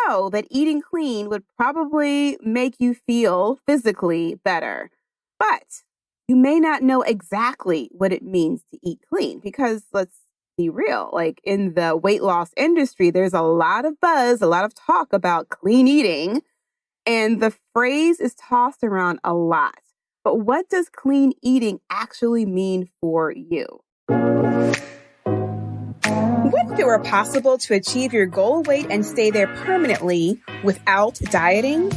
know that eating clean would probably make you feel physically better. But you may not know exactly what it means to eat clean because let's be real, like in the weight loss industry, there's a lot of buzz, a lot of talk about clean eating, and the phrase is tossed around a lot. But what does clean eating actually mean for you? What if it were possible to achieve your goal weight and stay there permanently without dieting?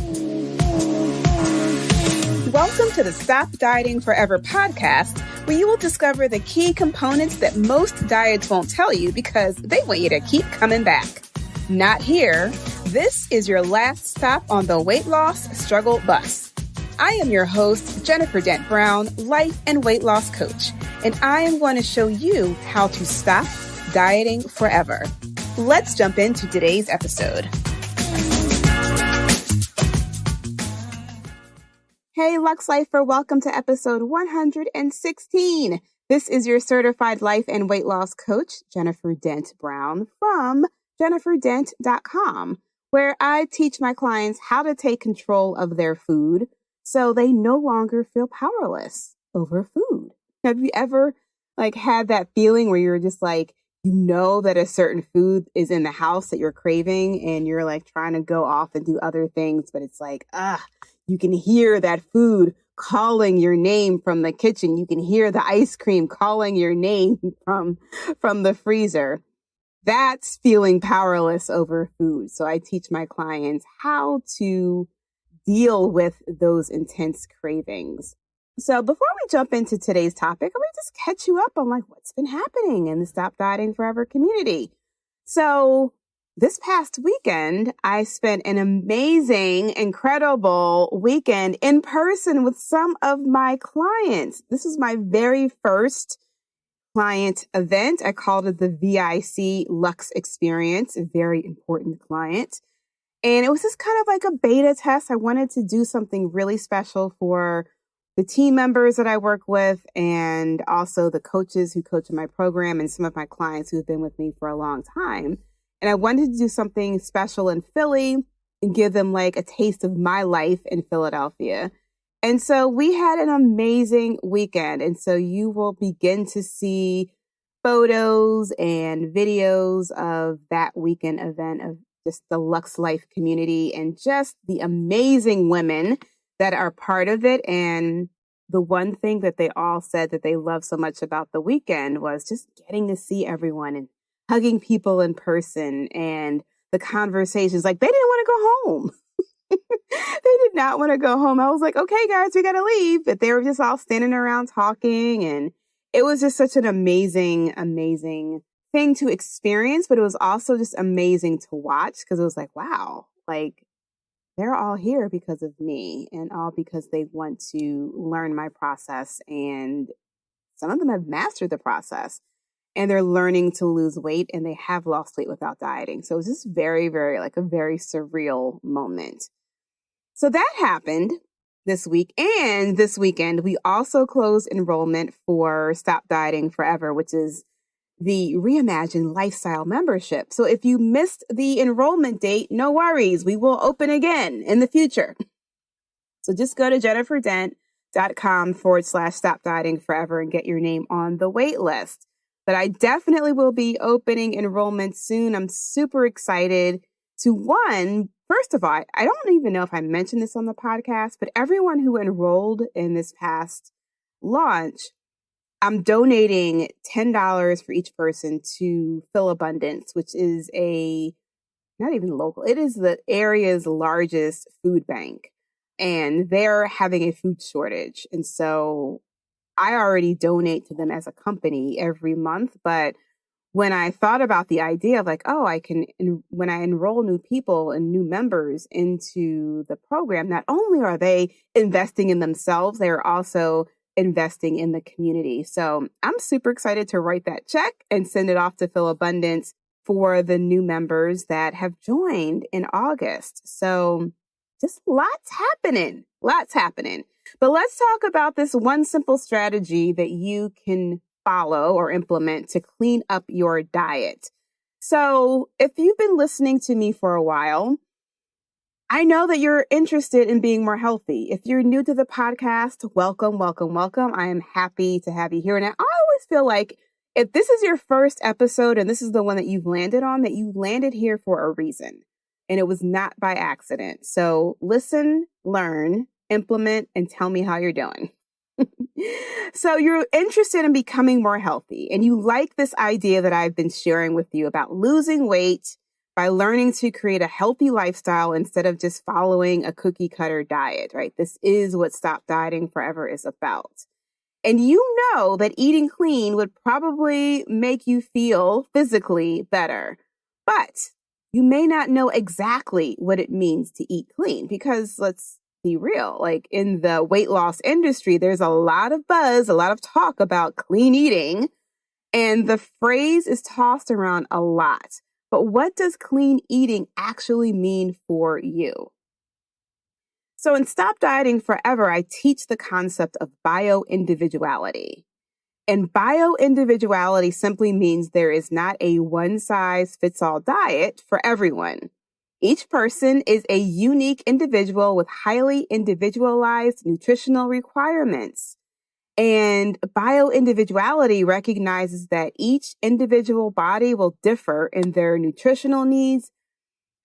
Welcome to the Stop Dieting Forever podcast, where you will discover the key components that most diets won't tell you because they want you to keep coming back. Not here. This is your last stop on the weight loss struggle bus. I am your host, Jennifer Dent Brown, life and weight loss coach, and I am going to show you how to stop dieting forever. Let's jump into today's episode. Hey, Lux Lifer, welcome to episode 116. This is your certified life and weight loss coach, Jennifer Dent Brown from jenniferdent.com, where I teach my clients how to take control of their food so they no longer feel powerless over food. Have you ever had that feeling where you're just you know that a certain food is in the house that you're craving and you're trying to go off and do other things, but it's you can hear that food calling your name from the kitchen. You can hear the ice cream calling your name from the freezer. That's feeling powerless over food. So I teach my clients how to deal with those intense cravings. So before we jump into today's topic, let me just catch you up on what's been happening in the Stop Dieting Forever community. So this past weekend, I spent an amazing, incredible weekend in person with some of my clients. This is my very first client event. I called it the VIC Lux Experience, a very important client. And it was just kind of like a beta test. I wanted to do something really special for the team members that I work with and also the coaches who coach in my program and some of my clients who have been with me for a long time. And I wanted to do something special in Philly and give them a taste of my life in Philadelphia. And so we had an amazing weekend. And so you will begin to see photos and videos of that weekend event of just the Lux Life community and just the amazing women that are part of it. And the one thing that they all said that they loved so much about the weekend was just getting to see everyone and hugging people in person and the conversations. They didn't want to go home. They did not want to go home. I was like, okay, guys, we got to leave. But they were just all standing around talking. And it was just such an amazing, amazing thing to experience. But it was also just amazing to watch because it was wow, they're all here because of me and all because they want to learn my process. And some of them have mastered the process. And they're learning to lose weight and they have lost weight without dieting. So it was just very, very a very surreal moment. So that happened this week. And this weekend, we also closed enrollment for Stop Dieting Forever, which is the Reimagined Lifestyle membership. So if you missed the enrollment date, no worries. We will open again in the future. So just go to jenniferdent.com/Stop Dieting Forever and get your name on the wait list. But I definitely will be opening enrollment soon. I'm super excited to first of all, I don't even know if I mentioned this on the podcast, but everyone who enrolled in this past launch, I'm donating $10 for each person to Phil Abundance, which is not even local. It is the area's largest food bank, and they're having a food shortage. And so I already donate to them as a company every month. But when I thought about the idea of when I enroll new people and new members into the program, not only are they investing in themselves, they are also investing in the community. So I'm super excited to write that check and send it off to Phil Abundance for the new members that have joined in August. So just lots happening. But let's talk about this one simple strategy that you can follow or implement to clean up your diet. So if you've been listening to me for a while, I know that you're interested in being more healthy. If you're new to the podcast, welcome, welcome, welcome. I am happy to have you here. And I always feel like if this is your first episode and this is the one that you've landed on, that you landed here for a reason. And it was not by accident. So listen, learn, implement, and tell me how you're doing. So you're interested in becoming more healthy, and you like this idea that I've been sharing with you about losing weight by learning to create a healthy lifestyle instead of just following a cookie cutter diet, right? This is what Stop Dieting Forever is about. And you know that eating clean would probably make you feel physically better, but you may not know exactly what it means to eat clean because let's be real, like in the weight loss industry, there's a lot of buzz, a lot of talk about clean eating, and the phrase is tossed around a lot. But what does clean eating actually mean for you? So in Stop Dieting Forever, I teach the concept of bio-individuality. And bio-individuality simply means there is not a one-size-fits-all diet for everyone. Each person is a unique individual with highly individualized nutritional requirements. And bio-individuality recognizes that each individual body will differ in their nutritional needs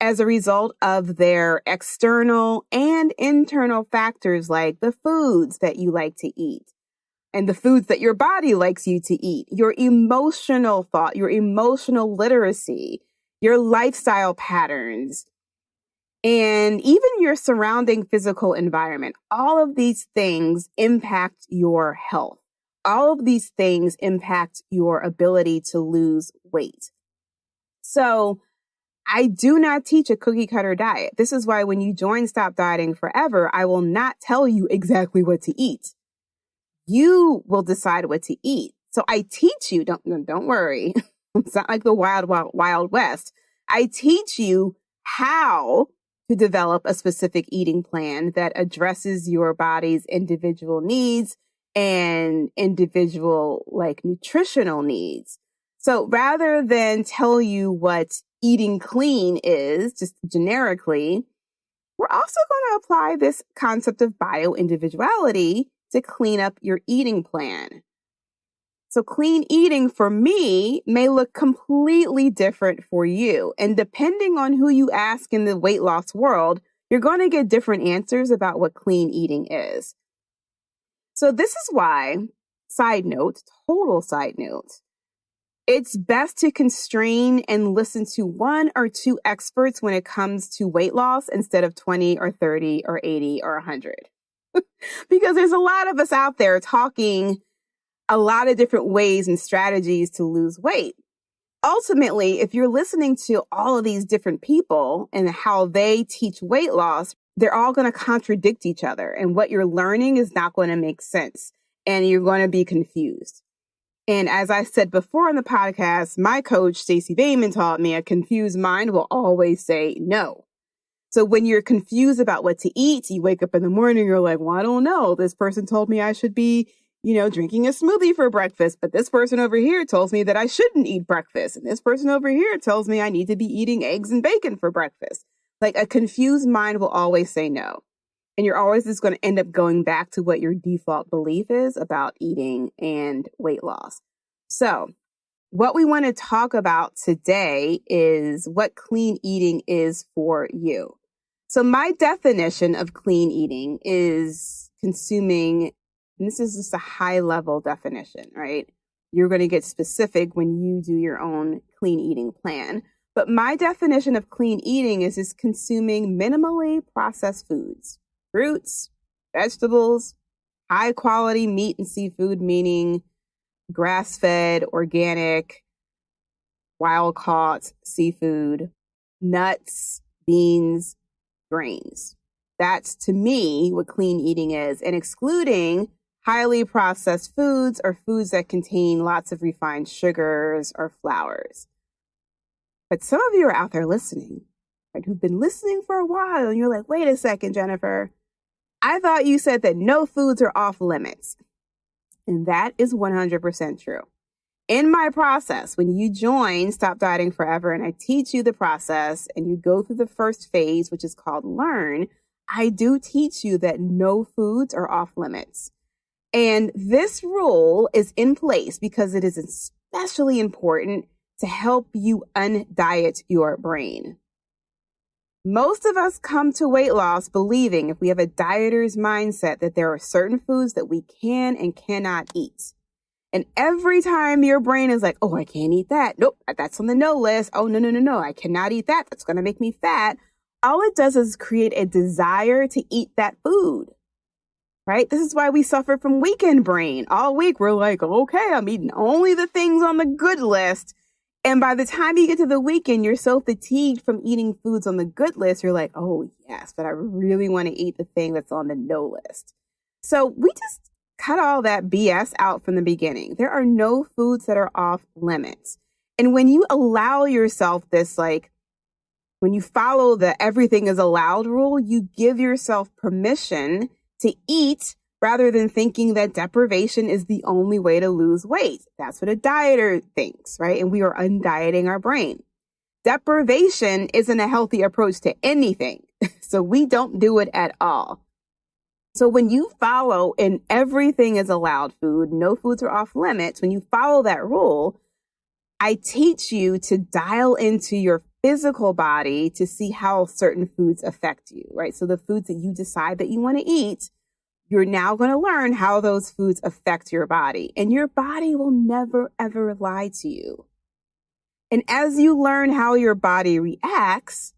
as a result of their external and internal factors like the foods that you like to eat and the foods that your body likes you to eat, your emotional thought, your emotional literacy, your lifestyle patterns, and even your surrounding physical environment. All of these things impact your health. All of these things impact your ability to lose weight. So I do not teach a cookie cutter diet. This is why when you join Stop Dieting Forever, I will not tell you exactly what to eat. You will decide what to eat. So I teach you, don't worry. It's not like the wild west. I teach you how to develop a specific eating plan that addresses your body's individual needs and individual nutritional needs. So rather than tell you what eating clean is, just generically, we're also going to apply this concept of bio-individuality to clean up your eating plan. So clean eating for me may look completely different for you. And depending on who you ask in the weight loss world, you're going to get different answers about what clean eating is. So this is why, total side note, it's best to constrain and listen to one or two experts when it comes to weight loss instead of 20 or 30 or 80 or 100. Because there's a lot of us out there talking a lot of different ways and strategies to lose weight. Ultimately, if you're listening to all of these different people and how they teach weight loss, they're all going to contradict each other. And what you're learning is not going to make sense. And you're going to be confused. And as I said before in the podcast, my coach, Stacey Bateman, taught me a confused mind will always say no. So when you're confused about what to eat, you wake up in the morning, you're like, well, I don't know. This person told me I should be drinking a smoothie for breakfast. But this person over here tells me that I shouldn't eat breakfast. And this person over here tells me I need to be eating eggs and bacon for breakfast. Like a confused mind will always say no. And you're always just going to end up going back to what your default belief is about eating and weight loss. So what we want to talk about today is what clean eating is for you. So my definition of clean eating is consuming, and this is just a high level definition, right? You're going to get specific when you do your own clean eating plan. But my definition of clean eating is just consuming minimally processed foods, fruits, vegetables, high quality meat and seafood, meaning grass-fed, organic, wild-caught seafood, nuts, beans, grains. That's, to me, what clean eating is, and excluding highly processed foods or foods that contain lots of refined sugars or flours. But some of you are out there listening, right, who've been listening for a while, and you're like, wait a second, Jennifer, I thought you said that no foods are off limits. And that is 100% true. In my process, when you join Stop Dieting Forever and I teach you the process and you go through the first phase, which is called learn, I do teach you that no foods are off limits. And this rule is in place because it is especially important to help you undiet your brain. Most of us come to weight loss believing, if we have a dieter's mindset, that there are certain foods that we can and cannot eat. And every time your brain is like, oh, I can't eat that. Nope, that's on the no list. Oh, no, I cannot eat that. That's going to make me fat. All it does is create a desire to eat that food, right? This is why we suffer from weekend brain. All week, we're like, okay, I'm eating only the things on the good list. And by the time you get to the weekend, you're so fatigued from eating foods on the good list. You're like, oh, yes, but I really want to eat the thing that's on the no list. So we just cut all that BS out from the beginning. There are no foods that are off limits. And when you allow yourself this, like, when you follow the everything is allowed rule, you give yourself permission to eat rather than thinking that deprivation is the only way to lose weight. That's what a dieter thinks, right? And we are undieting our brain. Deprivation isn't a healthy approach to anything. So we don't do it at all. So when you follow in everything is allowed food, no foods are off limits, when you follow that rule, I teach you to dial into your physical body to see how certain foods affect you, right? So the foods that you decide that you want to eat, you're now going to learn how those foods affect your body. And your body will never, ever lie to you. And as you learn how your body reacts,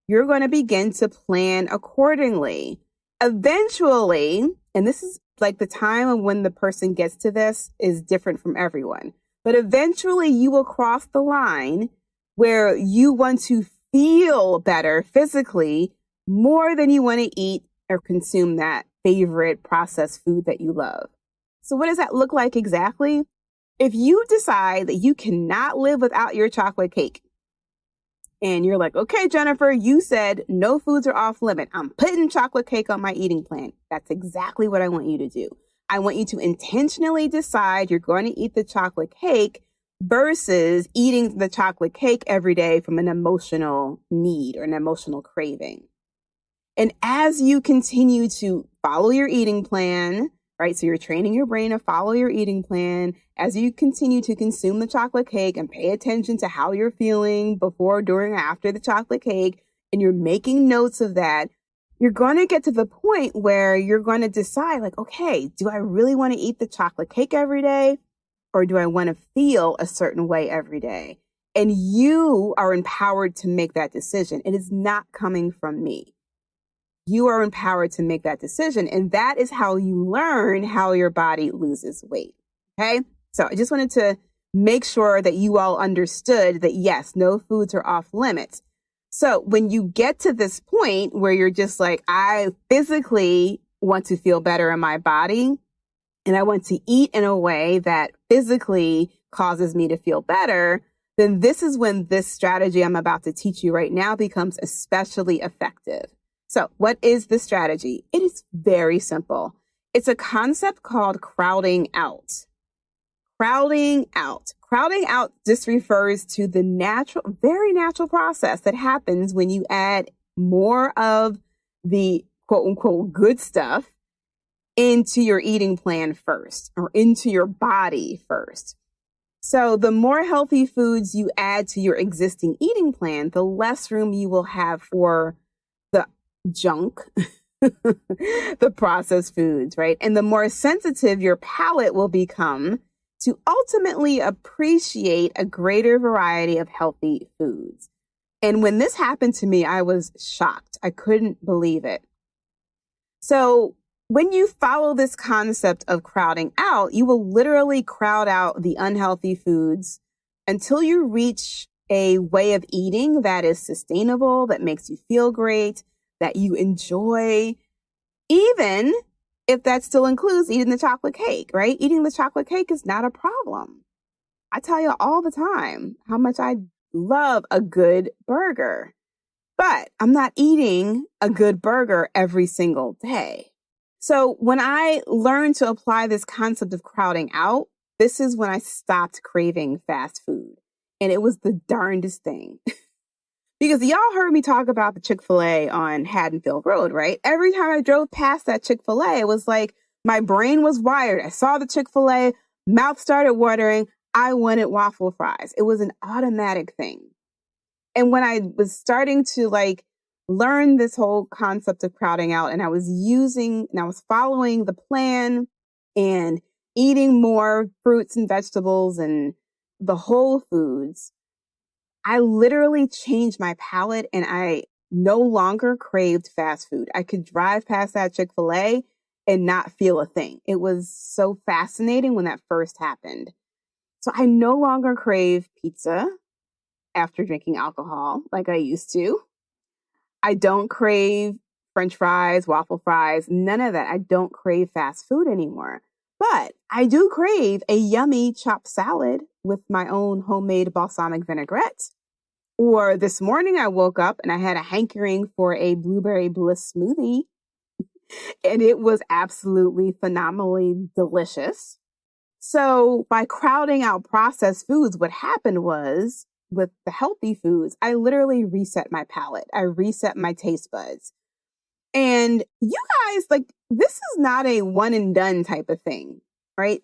you're going to begin to plan accordingly. Eventually, and this is like the time when the person gets to this is different from everyone, but eventually you will cross the line where you want to feel better physically more than you want to eat or consume that favorite processed food that you love. So what does that look like exactly? If you decide that you cannot live without your chocolate cake, and you're like, okay, Jennifer, you said no foods are off limit. I'm putting chocolate cake on my eating plan. That's exactly what I want you to do. I want you to intentionally decide you're going to eat the chocolate cake versus eating the chocolate cake every day from an emotional need or an emotional craving. And as you continue to follow your eating plan, right? So you're training your brain to follow your eating plan. As you continue to consume the chocolate cake and pay attention to how you're feeling before, during, or after the chocolate cake, and you're making notes of that, you're going to get to the point where you're going to decide, like, okay, do I really want to eat the chocolate cake every day? Or do I want to feel a certain way every day? And you are empowered to make that decision. It is not coming from me. You are empowered to make that decision. And that is how you learn how your body loses weight. Okay. So I just wanted to make sure that you all understood that, yes, no foods are off limits. So when you get to this point where you're just like, I physically want to feel better in my body and I want to eat in a way that physically causes me to feel better, then this is when this strategy I'm about to teach you right now becomes especially effective. So what is the strategy? It is very simple. It's a concept called crowding out. Crowding out. Crowding out just refers to the very natural process that happens when you add more of the quote unquote good stuff into your eating plan first, or into your body first. So the more healthy foods you add to your existing eating plan, the less room you will have for the junk, the processed foods, right? And the more sensitive your palate will become to ultimately appreciate a greater variety of healthy foods. And when this happened to me, I was shocked. I couldn't believe it. So when you follow this concept of crowding out, you will literally crowd out the unhealthy foods until you reach a way of eating that is sustainable, that makes you feel great, that you enjoy, even if that still includes eating the chocolate cake, right? Eating the chocolate cake is not a problem. I tell you all the time how much I love a good burger, but I'm not eating a good burger every single day. So when I learned to apply this concept of crowding out, this is when I stopped craving fast food. And it was the darndest thing. Because y'all heard me talk about the Chick-fil-A on Haddonfield Road, right? Every time I drove past that Chick-fil-A, it was like my brain was wired. I saw the Chick-fil-A, mouth started watering. I wanted waffle fries. It was an automatic thing. And when I was starting to learn this whole concept of crowding out, and I was following the plan and eating more fruits and vegetables and the whole foods, I literally changed my palate and I no longer craved fast food. I could drive past that Chick-fil-A and not feel a thing. It was so fascinating when that first happened. So I no longer crave pizza after drinking alcohol like I used to. I don't crave French fries, waffle fries, none of that. I don't crave fast food anymore. But I do crave a yummy chopped salad with my own homemade balsamic vinaigrette. Or this morning I woke up and I had a hankering for a blueberry bliss smoothie. And it was absolutely phenomenally delicious. So by crowding out processed foods, what happened was with the healthy foods, I literally reset my palate. I reset my taste buds. And you guys, this is not a one and done type of thing, right?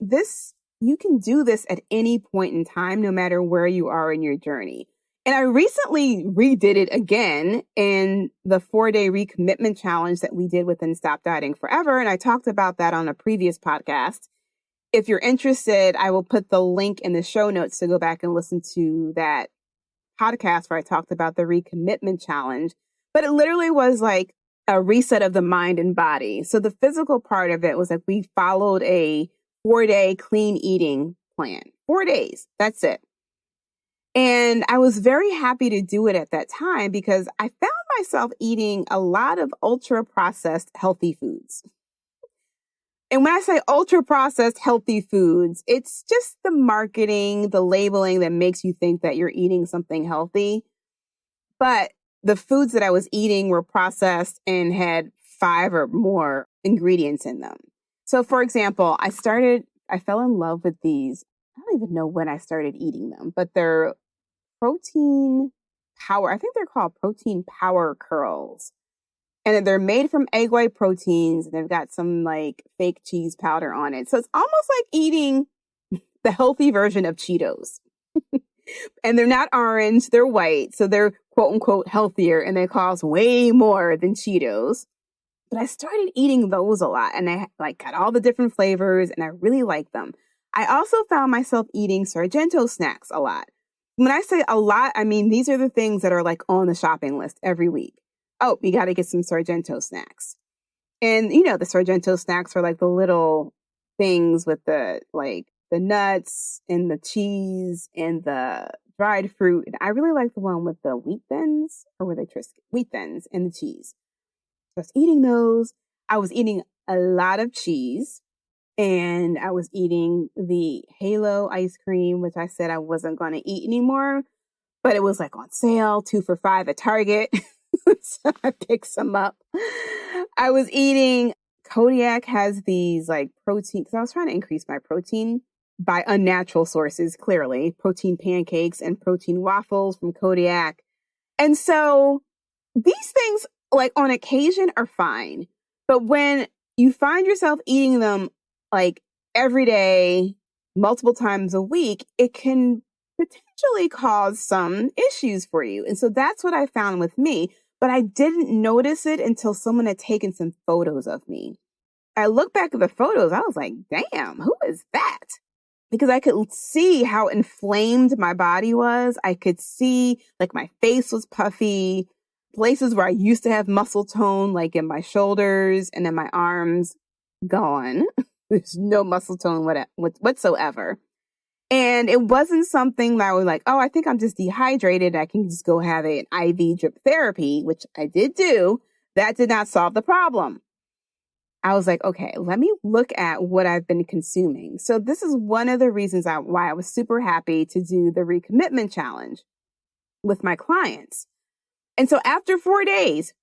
You can do this at any point in time, no matter where you are in your journey. And I recently redid it again in the 4-day recommitment challenge that we did within Stop Dieting Forever. And I talked about that on a previous podcast. If you're interested, I will put the link in the show notes to go back and listen to that podcast where I talked about the recommitment challenge. But it literally was like a reset of the mind and body. So the physical part of it was like we followed a 4-day clean eating plan. 4 days. That's it. And I was very happy to do it at that time because I found myself eating a lot of ultra processed healthy foods. And when I say ultra processed healthy foods, it's just the marketing, the labeling that makes you think that you're eating something healthy. But the foods that I was eating were processed and had 5 or more ingredients in them. So for example, I fell in love with these. I don't even know when I started eating them, but they're protein power. I think they're called protein power curls. And they're made from egg white proteins. And they've got some fake cheese powder on it. So it's almost like eating the healthy version of Cheetos. And they're not orange, they're white. So they're quote unquote healthier and they cost way more than Cheetos. But I started eating those a lot and I got all the different flavors and I really like them. I also found myself eating Sargento snacks a lot. When I say a lot, I mean, these are the things that are on the shopping list every week. Oh, you got to get some Sargento snacks. And, the Sargento snacks are the little things with the nuts and the cheese and the dried fruit. And I really like the one with the wheat thins, or were they Triscuit? Wheat thins and the cheese. So I was eating those. I was eating a lot of cheese. And I was eating the Halo ice cream, which I said I wasn't going to eat anymore. But it was on sale, 2 for $5 at Target. So I picked some up. I was eating, Kodiak has these protein, because I was trying to increase my protein by unnatural sources, clearly. Protein pancakes and protein waffles from Kodiak. And so these things, on occasion, are fine. But when you find yourself eating them every day, multiple times a week, it can potentially cause some issues for you. And so that's what I found with me. But I didn't notice it until someone had taken some photos of me. I looked back at the photos. I was like, damn, who is that? Because I could see how inflamed my body was. I could see my face was puffy. Places where I used to have muscle tone, in my shoulders and in my arms, gone. There's no muscle tone whatsoever. And it wasn't something that I was oh, I think I'm just dehydrated. I can just go have an IV drip therapy, which I did do. That did not solve the problem. I was okay, let me look at what I've been consuming. So this is one of the reasons why I was super happy to do the recommitment challenge with my clients. And so after 4 days,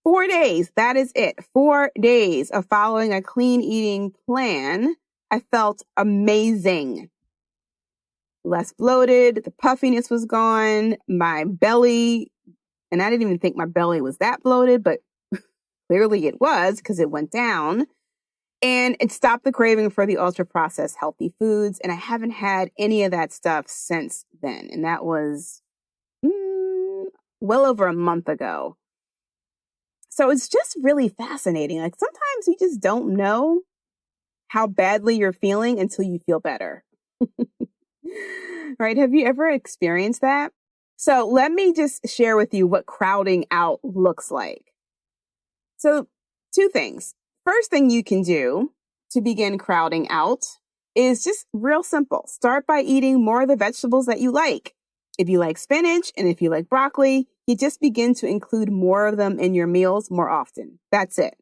that is it. 4 days of following a clean eating plan, I felt amazing. less bloated. The puffiness was gone. My belly, and I didn't even think my belly was that bloated, but clearly it was because it went down. And it stopped the craving for the ultra processed healthy foods. And I haven't had any of that stuff since then. And that was well over a month ago. So it's just really fascinating. Like sometimes you just don't know how badly you're feeling until you feel better. Right? Have you ever experienced that? So let me just share with you what crowding out looks like. So 2 things. First thing you can do to begin crowding out is just real simple. Start by eating more of the vegetables that you like. If you like spinach and if you like broccoli, you just begin to include more of them in your meals more often. That's it.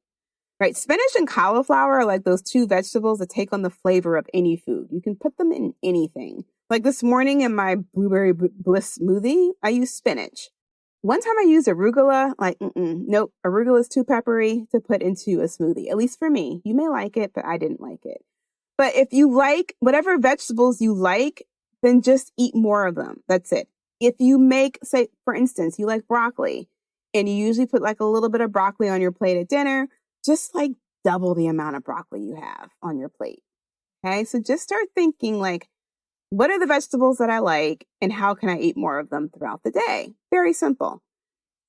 Right? Spinach and cauliflower are like those 2 vegetables that take on the flavor of any food. You can put them in anything. Like this morning in my blueberry bliss smoothie, I used spinach. One time I used arugula, nope, arugula is too peppery to put into a smoothie, at least for me. You may like it, but I didn't like it. But if you like whatever vegetables you like, then just eat more of them. That's it. If you make, say, for instance, you like broccoli and you usually put like a little bit of broccoli on your plate at dinner, just like double the amount of broccoli you have on your plate. Okay. So just start thinking like, what are the vegetables that I like and how can I eat more of them throughout the day? Very simple.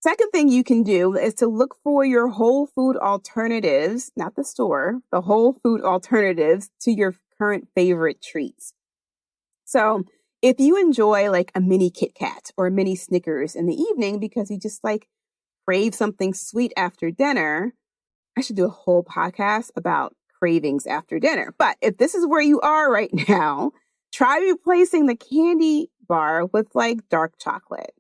Second thing you can do is to look for your whole food alternatives, not the store, the whole food alternatives to your current favorite treats. So if you enjoy like a mini Kit Kat or a mini Snickers in the evening because you just like crave something sweet after dinner, I should do a whole podcast about cravings after dinner. But if this is where you are right now, try replacing the candy bar with like dark chocolate.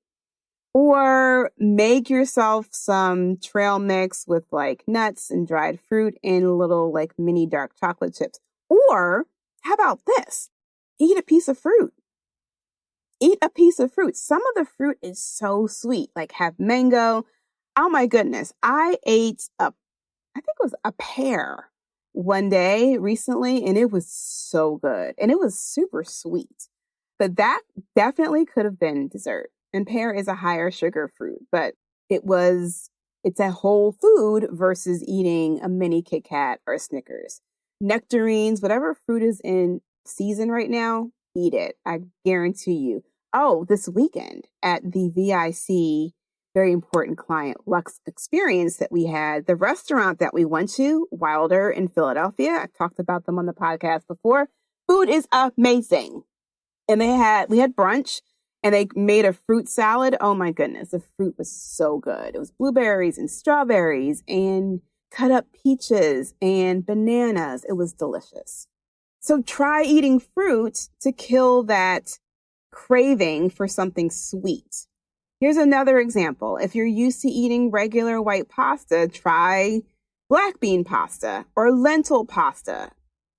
Or make yourself some trail mix with like nuts and dried fruit and little like mini dark chocolate chips. Or how about this? Eat a piece of fruit. Eat a piece of fruit. Some of the fruit is so sweet, like have mango. Oh my goodness. I think it was a pear one day recently, and it was so good. And it was super sweet. But that definitely could have been dessert. And pear is a higher sugar fruit, but it's a whole food versus eating a mini Kit Kat or a Snickers. Nectarines, whatever fruit is in season right now, eat it. I guarantee you. Oh, this weekend at the VIC, very important client Lux experience that we had, the restaurant that we went to, Wilder in Philadelphia. I've talked about them on the podcast before. Food is amazing. And we had brunch. And they made a fruit salad. Oh my goodness, the fruit was so good. It was blueberries and strawberries and cut up peaches and bananas. It was delicious. So try eating fruit to kill that craving for something sweet. Here's another example. If you're used to eating regular white pasta, try black bean pasta or lentil pasta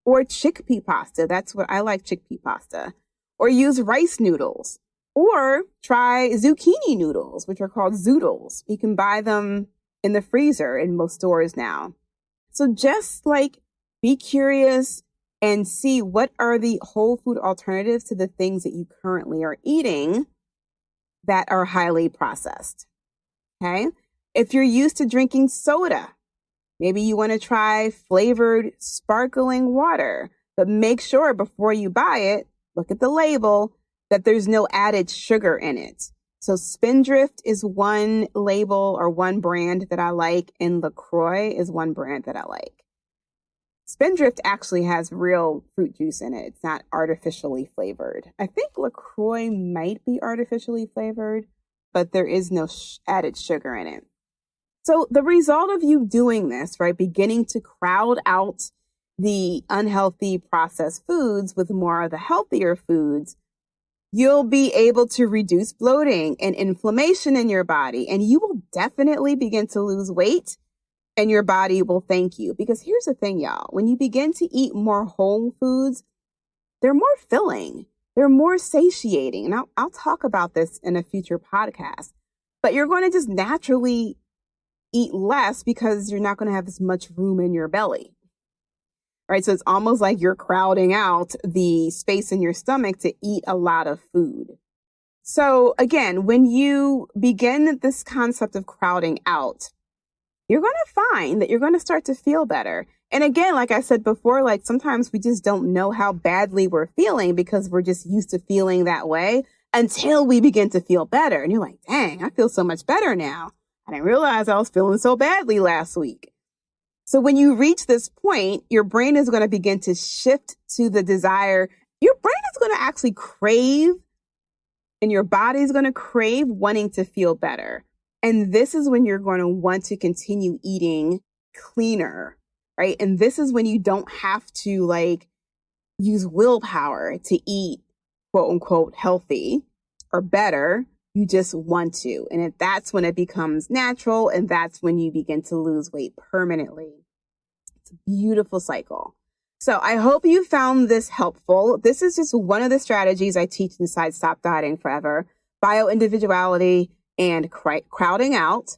or chickpea pasta. That's what I like, chickpea pasta. Or use rice noodles. Or try zucchini noodles, which are called zoodles. You can buy them in the freezer in most stores now. So just like be curious and see what are the whole food alternatives to the things that you currently are eating that are highly processed. Okay. If you're used to drinking soda, maybe you want to try flavored sparkling water, but make sure before you buy it, look at the label, that there's no added sugar in it. So Spindrift is one label or one brand that I like, and LaCroix is one brand that I like. Spindrift actually has real fruit juice in it. It's not artificially flavored. I think LaCroix might be artificially flavored, but there is no added sugar in it. So the result of you doing this, right, beginning to crowd out the unhealthy processed foods with more of the healthier foods, you'll be able to reduce bloating and inflammation in your body, and you will definitely begin to lose weight, and your body will thank you. Because here's the thing, y'all. When you begin to eat more whole foods, they're more filling. They're more satiating. And I'll talk about this in a future podcast. But you're going to just naturally eat less because you're not going to have as much room in your belly. right? So it's almost like you're crowding out the space in your stomach to eat a lot of food. So again, when you begin this concept of crowding out, you're going to find that you're going to start to feel better. And again, like I said before, like sometimes we just don't know how badly we're feeling because we're just used to feeling that way until we begin to feel better. And you're like, dang, I feel so much better now. I didn't realize I was feeling so badly last week. So when you reach this point, your brain is going to begin to shift to the desire. Your brain is going to actually crave, and your body is going to crave wanting to feel better. And this is when you're going to want to continue eating cleaner, right? And this is when you don't have to like use willpower to eat quote unquote healthy or better. You just want to. And that's when it becomes natural. And that's when you begin to lose weight permanently. It's a beautiful cycle. So I hope you found this helpful. This is just one of the strategies I teach inside Stop Dieting Forever: bio-individuality and crowding out.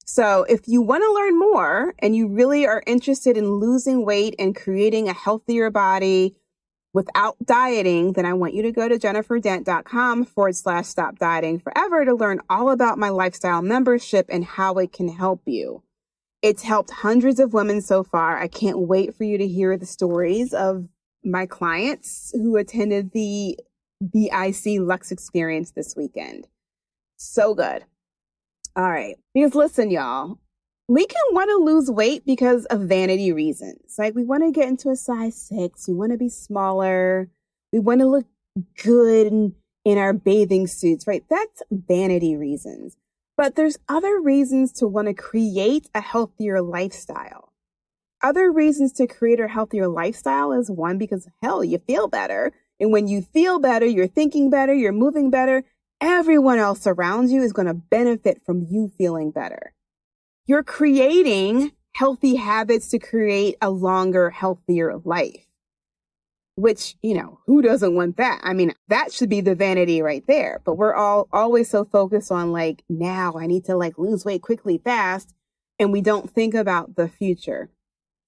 So if you want to learn more and you really are interested in losing weight and creating a healthier body without dieting, then I want you to go to jenniferdent.com/stop dieting forever to learn all about my lifestyle membership and how it can help you. It's helped hundreds of women so far. I can't wait for you to hear the stories of my clients who attended the BIC Lux experience this weekend. So good. All right. Because listen, y'all, we can want to lose weight because of vanity reasons. Like we want to get into a size 6. We want to be smaller. We want to look good in our bathing suits, right? That's vanity reasons. But there's other reasons to want to create a healthier lifestyle. Other reasons to create a healthier lifestyle is one, because hell, you feel better. And when you feel better, you're thinking better, you're moving better. Everyone else around you is going to benefit from you feeling better. You're creating healthy habits to create a longer, healthier life, which, you know, who doesn't want that? I mean, that should be the vanity right there. But we're all always so focused on like, now I need to like lose weight quickly, fast. And we don't think about the future.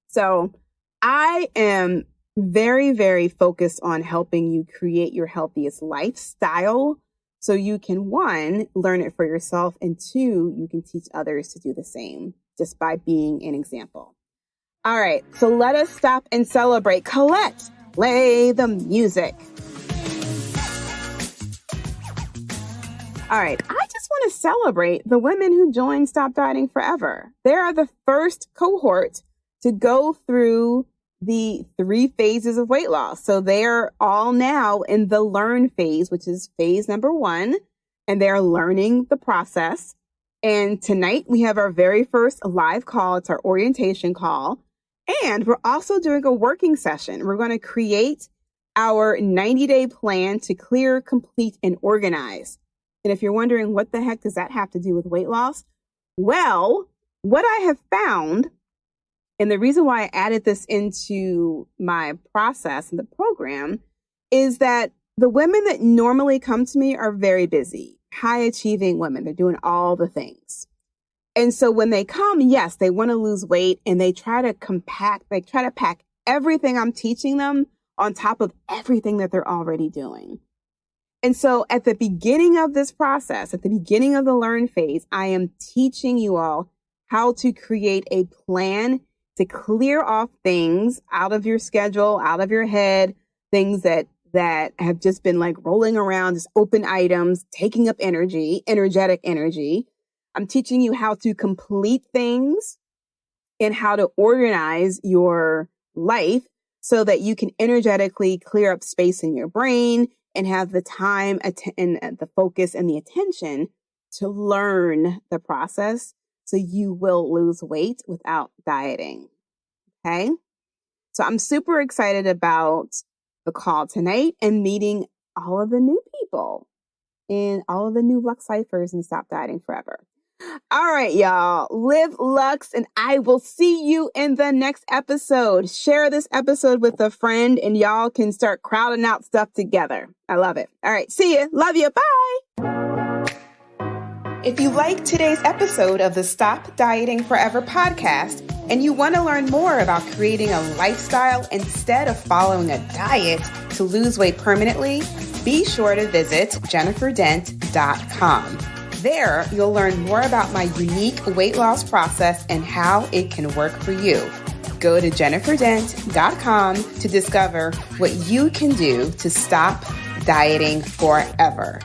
So I am very, very focused on helping you create your healthiest lifestyle. So you can, one, learn it for yourself, and two, you can teach others to do the same just by being an example. All right, so let us stop and celebrate. Colette, play the music. All right, I just want to celebrate the women who joined Stop Dieting Forever. They are the first cohort to go through the 3 phases of weight loss. So they're all now in the learn phase, which is phase number 1, and they're learning the process. And tonight we have our very first live call. It's our orientation call. And we're also doing a working session. We're going to create our 90-day plan to clear, complete, and organize. And if you're wondering what the heck does that have to do with weight loss? Well, what I have found, and the reason why I added this into my process and the program, is that the women that normally come to me are very busy, high achieving women. They're doing all the things. And so when they come, yes, they want to lose weight and they try to pack everything I'm teaching them on top of everything that they're already doing. And so at the beginning of this process, at the beginning of the learn phase, I am teaching you all how to create a plan to clear off things out of your schedule, out of your head, things that have just been like rolling around, just open items, taking up energy, energetic energy. I'm teaching you how to complete things and how to organize your life so that you can energetically clear up space in your brain and have the time and the focus and the attention to learn the process so you will lose weight without dieting. Okay? So I'm super excited about the call tonight and meeting all of the new people and all of the new Lux Cyphers and Stop Dieting Forever. All right, y'all. Live Lux, and I will see you in the next episode. Share this episode with a friend, and y'all can start crowding out stuff together. I love it. All right, see ya. Love you. Bye. If you liked today's episode of the Stop Dieting Forever podcast, and you want to learn more about creating a lifestyle instead of following a diet to lose weight permanently, be sure to visit jenniferdent.com. There, you'll learn more about my unique weight loss process and how it can work for you. Go to jenniferdent.com to discover what you can do to stop dieting forever.